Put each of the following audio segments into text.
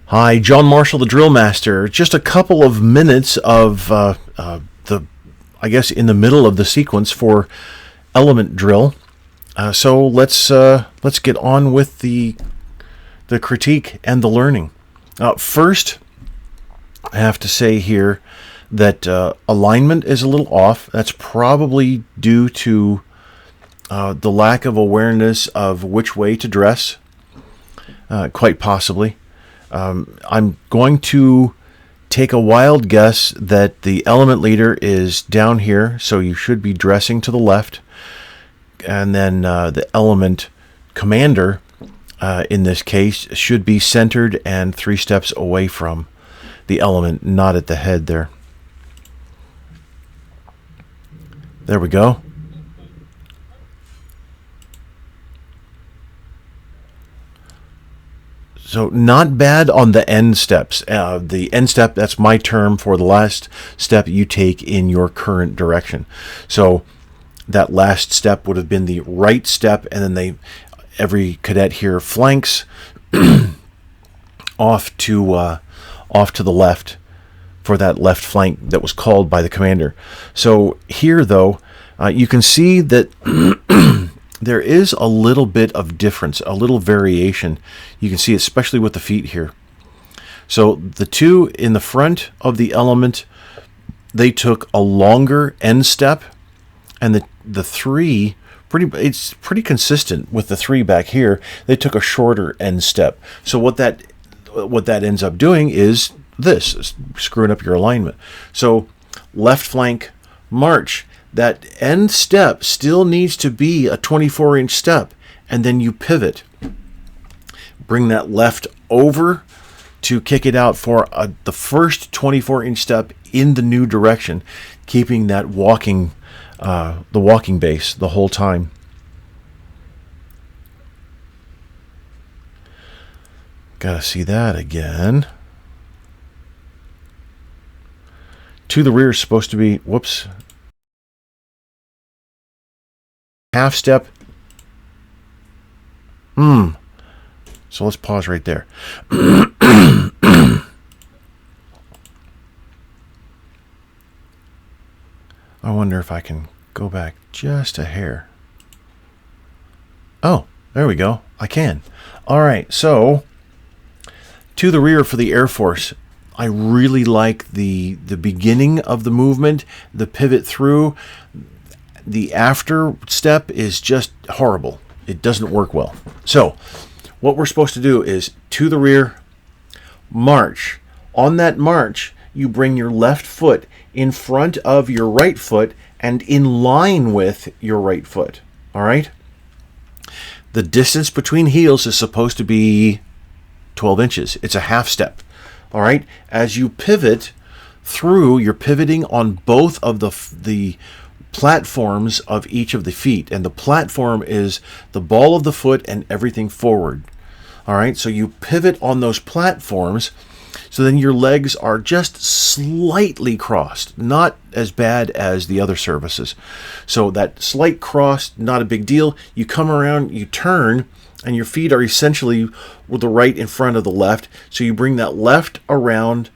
Hi, John Marshall, the DrillMaster. Just a couple of minutes of I guess, in the middle of the sequence for element drill. So let's get on with the critique and the learning. First, I have to say here that alignment is a little off. That's probably due to the lack of awareness of which way to dress, quite possibly. I'm going to take a wild guess that the element leader is down here, so you should be dressing to the left, and then the element commander, in this case, should be centered and 3 steps away from the element, not at the head there. There we go. So not bad on the end steps. The end step, that's my term for the last step you take in your current direction. So that last step would have been the right step, and then every cadet here flanks off to the left for that left flank that was called by the commander. So here, though, you can see that there is a little bit of difference, a little variation. You can see, especially with the feet here. So the 2 in the front of the element, they took a longer end step, and the 3, it's pretty consistent with the 3 back here. They took a shorter end step. So what that ends up doing is this, screwing up your alignment. So left flank march. That end step still needs to be a 24-inch step, and then you pivot. Bring that left over to kick it out for the first 24-inch step in the new direction, keeping that the walking base the whole time. Gotta see that again. To the rear is supposed to be, whoops, half step. So let's pause right there. I wonder if I can go back just a hair. Oh, there we go. I can. All right, so to the rear for the Air Force. I really like the beginning of the movement, the pivot through. The after step is just horrible. It doesn't work well. So what we're supposed to do is to the rear, march. On that march, you bring your left foot in front of your right foot and in line with your right foot. All right? The distance between heels is supposed to be 12 inches. It's a half step. All right? As you pivot through, you're pivoting on both of the platforms of each of the feet, and the platform is the ball of the foot and everything forward. All right, so you pivot on those platforms, so then your legs are just slightly crossed, not as bad as the other services. So that slight cross, not a big deal. You come around, you turn, and your feet are essentially with the right in front of the left. So you bring that left around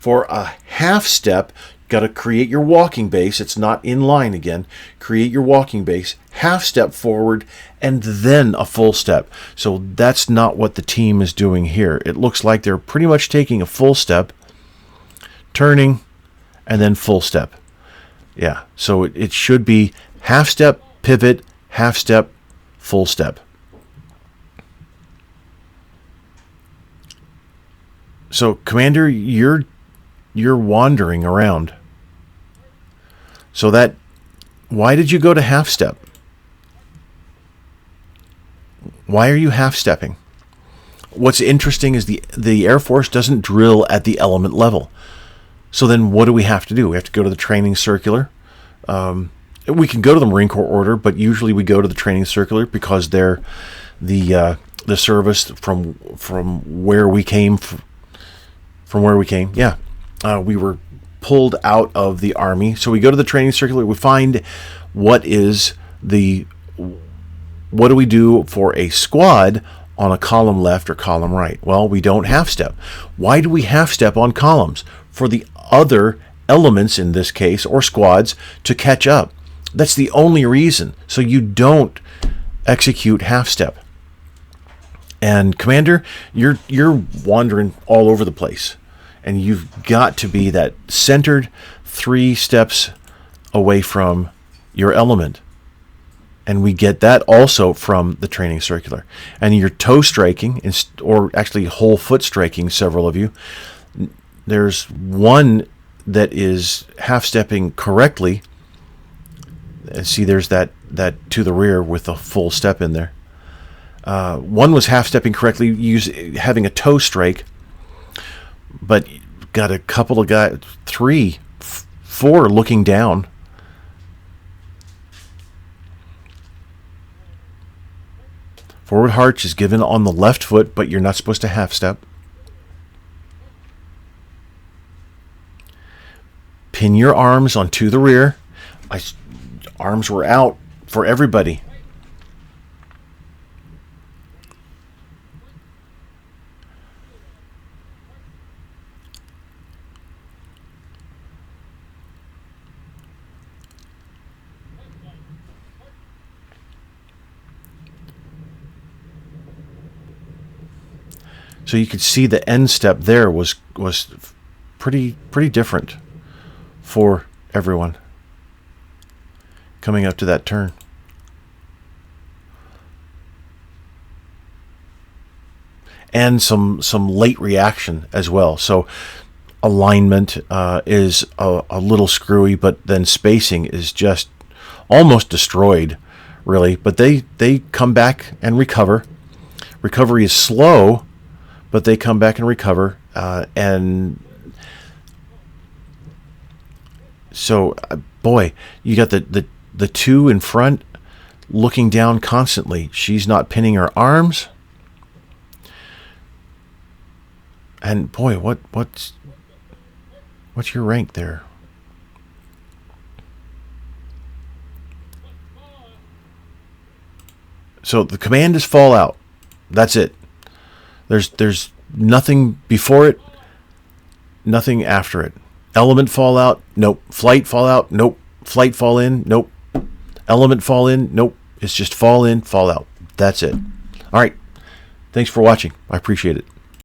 for a half step. Got to create your walking base. It's not in line again. Create your walking base, half step forward, and then a full step. So that's not what the team is doing here. It looks like they're pretty much taking a full step, turning, and then full step. Yeah, so it should be half step, pivot, half step, full step. So, Commander, you're wandering around. So why did you go to half step? Why are you half stepping? What's interesting is the Air Force doesn't drill at the element level. So then what do we have to do? We have to go to the training circular. We can go to the Marine Corps order, but usually we go to the training circular because they're the service from where we came. From where we came, yeah. We were pulled out of the Army. So we go to the training circular. We find what do we do for a squad on a column left or column right? Well, we don't half step. Why do we half step on columns? For the other elements in this case, or squads, to catch up. That's the only reason. So you don't execute half step. And Commander, you're wandering all over the place, and you've got to be that centered 3 steps away from your element. And we get that also from the training circular. And you're toe striking, or actually whole foot striking, several of you. There's one that is half stepping correctly. And see, there's that to the rear with a full step in there. One was half stepping correctly, having a toe strike, but got a couple of guys, 3, 4 looking down. Forward harch is given on the left foot, but you're not supposed to half step. Pin your arms onto the rear. Arms were out for everybody. So you could see the end step there was pretty different for everyone coming up to that turn. And some late reaction as well. So alignment is a little screwy, but then spacing is just almost destroyed, really. But they come back and recover. Recovery is slow, but they come back and recover. And so, boy, you got the 2 in front looking down constantly. She's not pinning her arms. And boy, what's your rank there? So the command is fall out. That's it. There's nothing before it, nothing after it. Element fall out, nope. Flight fall out, nope. Flight fall in, nope. Element fall in, nope. It's just fall in, fall out. That's it. All right. Thanks for watching. I appreciate it.